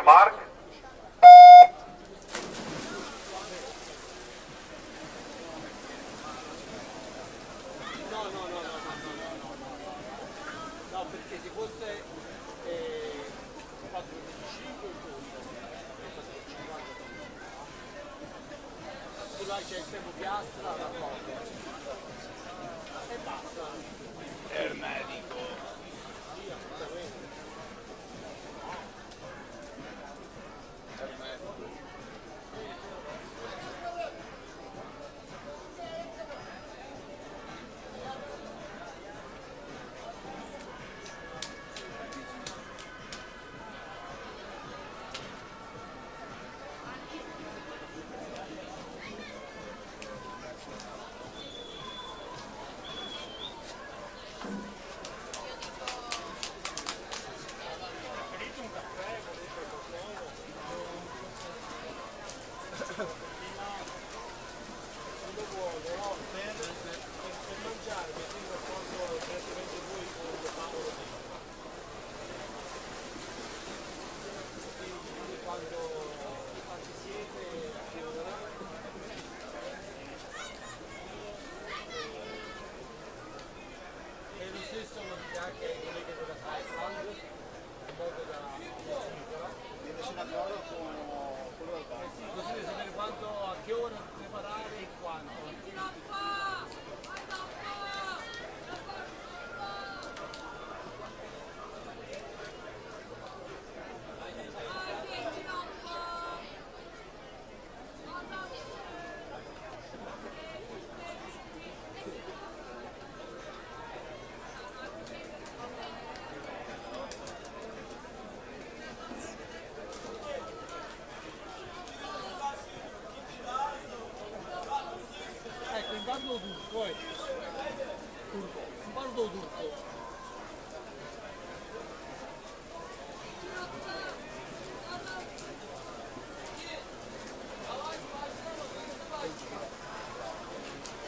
Park. No, perché se fosse 4,25 il costo è 4,50. Là c'è il tempo piastra, d'accordo. E basta. Ermetico. Sì, assolutamente.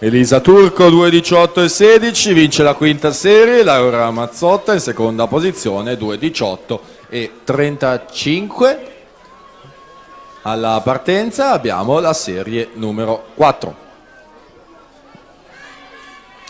Elisa Turco 2,18 e 16, vince la quinta serie. Laura Mazzotta in seconda posizione 2,18 e 35. Alla partenza abbiamo la serie numero 4.